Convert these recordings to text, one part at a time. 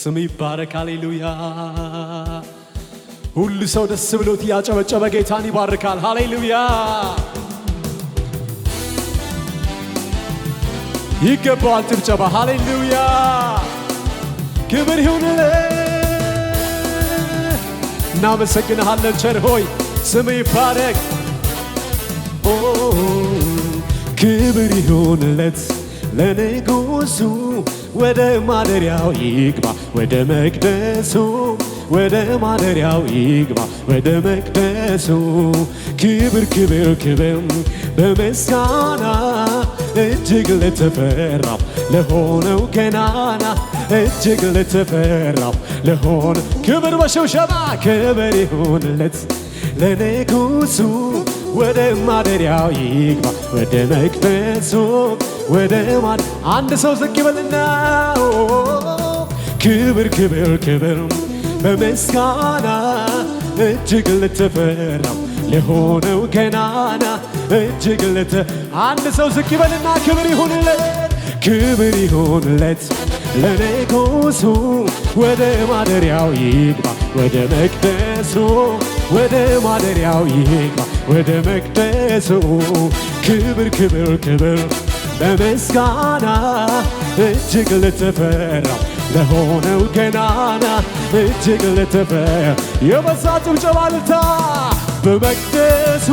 ስም ይባረክ ሃሌሉያ ሁሉ ሰው ደስ ብሎት ያጨበጨበ ጌታን ይባርካል ሃሌሉያ ይገባዋል ጭብጨባ ሃሌሉያ ክብር ይሁንልህ እናመሰግንሃለን ቸር ሆይ ስም ይባረክ ክብር ይሁንለት ለንጉሱ ወደ ማደሪያው ይግባ ወደ መቅደሱ ወደ ማደሪያው ይግባ ወደ መቅደሱ ክብር ክብር ክብር በምስጋና እጅግ ለተፈራው ለሆነው ገናና እጅግ ለተፈራው ለሆነ ክብር በሽብሸባ ክብር ይሁንለት ለንጉሱ ወደ ማደሪያው ይግባ ወደ መቅደሱ ወደ አንድ ሰው ዝቅ ይበልና ክብር ክብር ክብር በምስጋና እጅግ ለተፈራው ለሆነው ገናና እጅግ አንድ ሰው ዝቅ ይበልና ክብር ይሁንለት ለንጉሱ ወደ ማደሪያው ይግባ ወደ መቅደሱ ወደ ማደሪያው ይግባ ወደ መቅደሱ ክብር ክብር ክብር በምስጋና እጅግ ለተፈራው ለሆነው ገናና እጅግ ለተፈራው የበዛ ጭብጨባ ልታ በመቅደሱ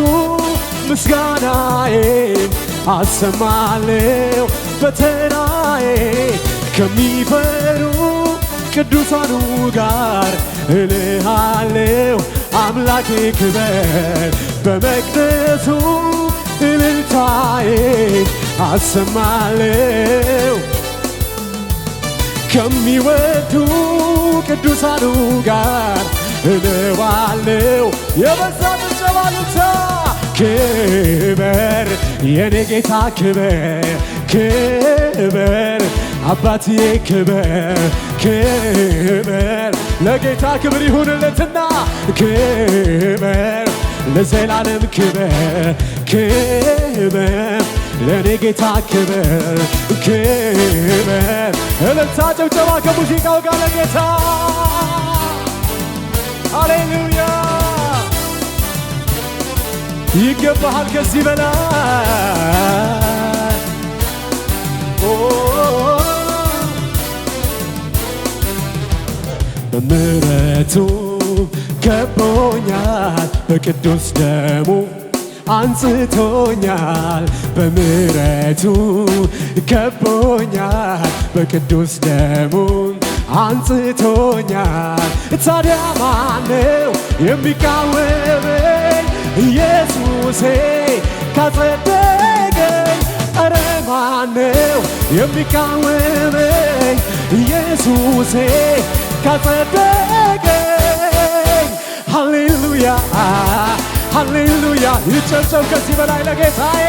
ምስጋናዬ አሰማለሁ በተራዬ ከሚፈሩ ቅዱሳኑ ጋር እልሃለሁ አምላኬ ክበር በመቅደሱ እልልታዬ አሰማለሁ ከሚወዱ ቅዱሳኑ ጋር እለዋለሁ የበዛ ጭብጨባ ልታ ክበር የኔ ጌታ ክበር ክበር አባትዬ ክበር ክበር ለጌታ ክብር ይሁንለትና ክበር ለዘላለም ክበር ክበር ለኔ ጌታ ክበር ክበር እልልታ ጭብጨባ ከሙዚቃው ጋር ለጌታ ሃሌሉያ ይገባሃል ከዚህ በላይ በምሕረቱ ከቦኛል በቅዱስ ደሙ አንጽቶኛል በምሕረቱ ከቦኛል በቅዱስ ደሙ አንጽቶኛል ታዲያ ማነው የሚቃወመኝ ኢየሱሴ ካጸደቀኝ ኧረ ማነው የሚቃወመኝ ኢየሱሴ ካጸደቀኝ ሃሌሉያ ሃሌሉያ ይጨብጨብ ከዚህ በላይ ለጌታዬ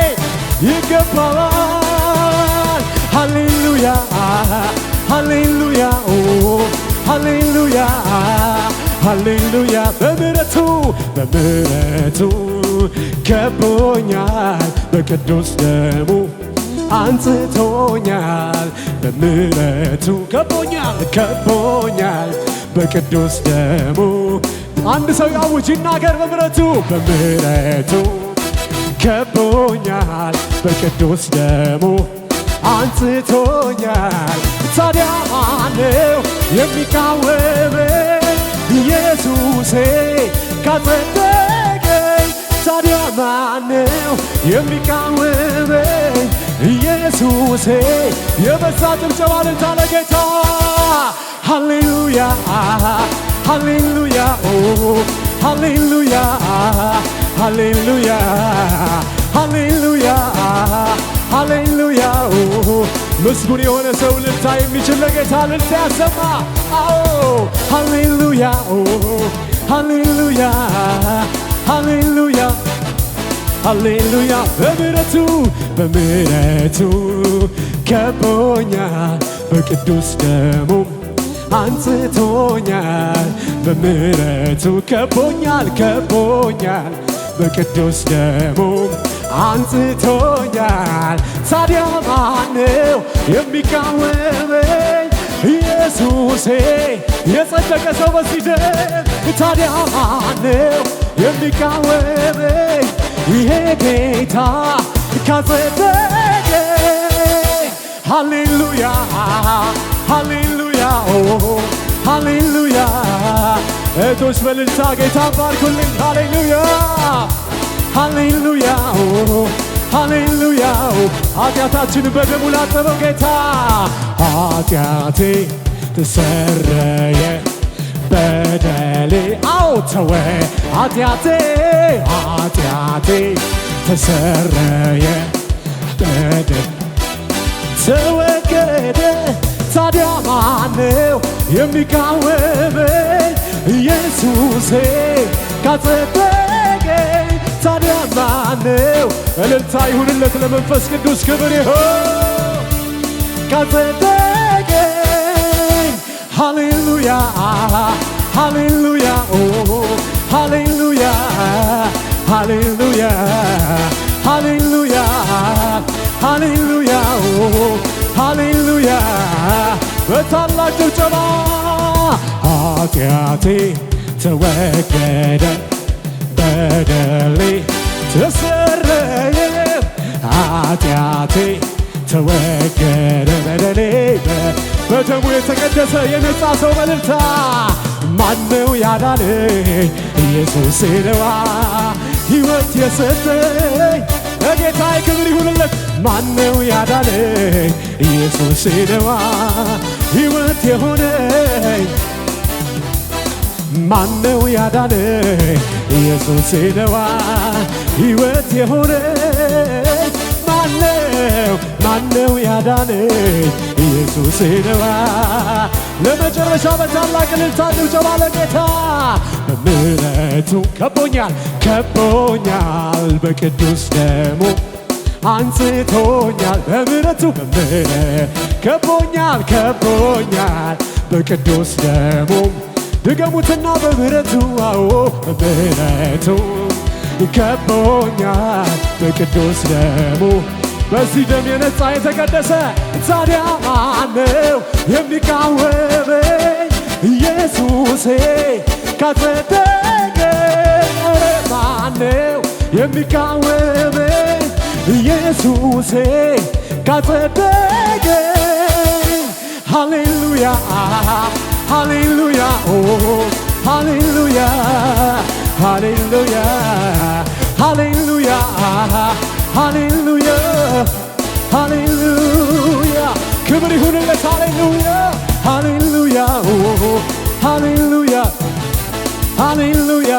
ይገባዋል ሃሌሉያ ሃሌሉያ ሃሌሉያ ሃሌሉያ በምሕረቱ ከቦኛል በቅዱስ ደሙ አንጽቶኛል በምሕረቱ ከቦኛል በቅዱስ ደሙ አንድ ሰው ያውጅ ይናገር በምሕረቱ ከቦኛል በቅዱስ ደሙ አንጽቶኛል ታዲያ ማነው የሚቃወመኝ ኢየሱሴ ካጸደቀኝ ታዲያ ማነው የሚቃወመኝ ኢየሱሴ የበዛ ጭብጨባ ልልታ ለጌታ ሃሌሉያ ሃሌሉያ ሃሌሉያ ሃሌሉያ ሃሌሉያ ሃሌሉያ ምስጉን የሆነ ሰው ልልታ የሚችል ለጌታ ልልታ ያሰማ አዎ ሃሌሉያ ሃሌሉያ ሃሌሉያ ሃሌሉያ በምሕረቱ ከቦኛል በቅዱስ ደሙ አንጽቶኛል በምሕረቱ ከቦኛል በቅዱስ ደሙ አንጽቶኛል ታዲያ ማነው የሚቃወመኝ ኢየሱሴ የጸደቀ ሰው በዚህ ደም ታዲያ ማነው የሚቃወመኝ? ይሄ ጌታ ካጸደቀኝ ሃሌሉያ ሃሌሉያ ሃሌሉያ። እህቶች በእልልታ ጌታ ባርኩልኝ። ሃሌሉያ ሃሌሉያ ሃሌሉያ። ኃጢአታችንን በደሙ ላጠበው ጌታ ኃጢአቴ ተሰረየ በደሌ አዎ ተወ ኃጢአቴ ተሰረየ በደሌ ተወገደ። ታዲያ ማነው የሚቃወመኝ? ኢየሱሴ ካጸደቀኝ ታዲያ ማነው? እልልታ ይሁንለት ለመንፈስ ቅዱስ ክብር ይሁን። ካጸደቀኝ ሃሌሉያ ሃሌሉያ ሃሌሉያ ሃሌሉያ ሃሌሉያ ሃሌሉያ ሃሌሉያ። በታላቅ ጭብጨባ ኃጢአቴ ተወገደ በደሌ ተሰረየ ኃጢአቴ ተወገደ በደሌ በደሙ የተቀደሰ የነጻ ሰው በእልልታ ማነው ያዳነኝ? ኢየሱስ ነዋ ሕይወት የሰጠኝ ለጌታዬ ክብር ይሁንለት። ማነው ያዳነኝ? ኢየሱስ ነዋ ሕይወት የሆነኝ። ማነው ያዳነኝ? ኢየሱስ ነዋ ሕይወት የሆነኝ። ማነው ያዳነኝ? ኢየሱስ ነዋ። ለመጨረሻ በታላቅ እልልታ ጭብጨባ ለጌታ በምሕረቱ ከቦኛል በቅዱስ ደሙ አንጽቶኛል። በምሕረቱ ከቦኛል በቅዱስ ደሙ ድገሙትና በምሕረቱ አዎ በምሕረቱ ከቦኛል በቅዱስ ደሙ በዚህ ደም የነጻ የተቀደሰ ታዲያ ማነው የሚቃወመኝ? ኢየሱሴ ካጸደቀኝ ማነው የሚቃወመኝ? ኢየሱሴ ካጸደቀኝ ሃሌሉያ ሃሌሉያ ሃሌሉያ ሃሌሉያ ሃሌሉያ ሃሌሉያ ሃሌሉያ። ክብር ይሁንለት። ሃሌሉያ ሃሌሉያ ሃሌሉያ ሃሌሉያ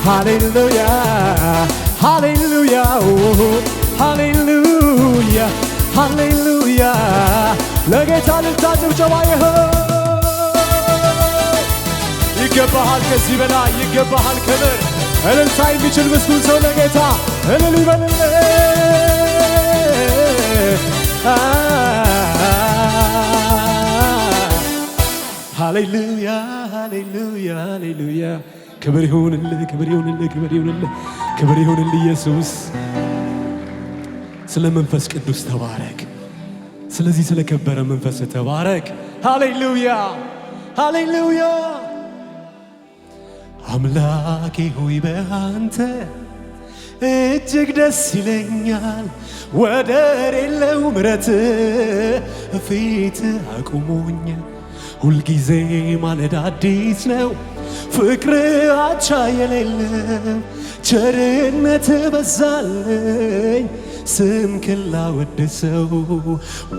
ሃሌሉያ ሃሌሉያ ሃሌሉያ ሃሌሉያ። ለጌታ እልልታ ጭብጨባ ይገባሃል። ከዚህ በላይ ይገባሃል ክብር። እልልታ የሚችል ምስጉን ሰው ለጌታ እልል ይበልልህ። ሃሌሉያ ሃሌሉያ ሃሌሉያ። ክብር ይሁንልህ ክብር ይሁንልህ ክብር ይሁንልህ ክብር ይሁንልህ ኢየሱስ። ስለ መንፈስ ቅዱስ ተባረክ። ስለዚህ ስለ ከበረ መንፈስ ተባረክ። ሃሌሉያ ሃሌሉያ። አምላኬ ሆይ በአንተ እጅግ ደስ ይለኛል። ወደር የለው ምሕረትህ ፊትህ አቁሞኛል። ሁልጊዜ ማለዳ አዲስ ነው ፍቅርህ አቻ የሌለው። ቸርነትህ በዛልኝ ስምህን ላወድሰው።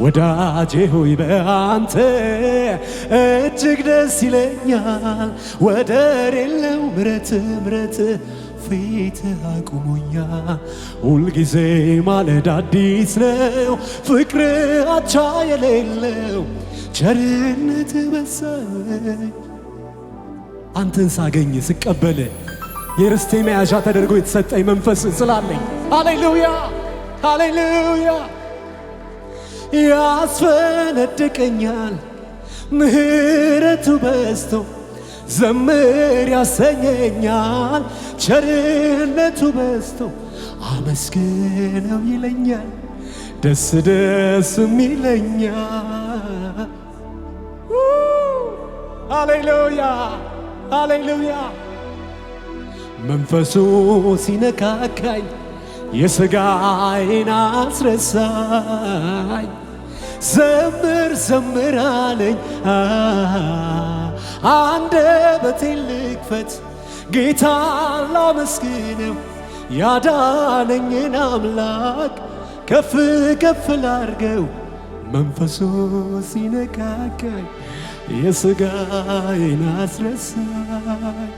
ወዳጄ ሆይ በአንተ እጅግ ደስ ይለኛል። ወደር የለው ምሕረትህ ፊትህ አቁሞኛል። ሁልጊዜ ማለዳ አዲስ ነው ፍቅርህ አቻ የሌለው። ቸርነትህ በዛልኝ። አንተን ሳገኝ ስቀበል የርስቴ መያዣ ተደርጎ የተሰጠኝ መንፈስ ስላለኝ ሃሌሉያ ሃሌሉያ። ያስፈነድቀኛል ምሕረቱ በዝቶ ዘምር ያሰኘኛል። ቸርነቱ በዝቶ አመስግነው ይለኛል። ደስ ደስም ይለኛል። ሃሌሉያ ሃሌሉያ። መንፈሱ ሲነካካኝ የሥጋዬን አስረሳኝ። ዘምር ዘምር አለኝ አንደበቴን ልክፈት ጌታን ላመስግነው ያዳነኝን አምላክ ከፍ ከፍ ላርገው። መንፈሱ ሲነካካኝ የሥጋዬን አስረሳኝ።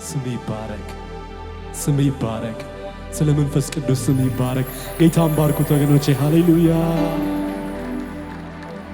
ስም ይባረክ ስም ይባረክ። ስለ መንፈስ ቅዱስ ስም ይባረክ። ጌታን ባርኩት ወገኖቼ። ሃሌሉያ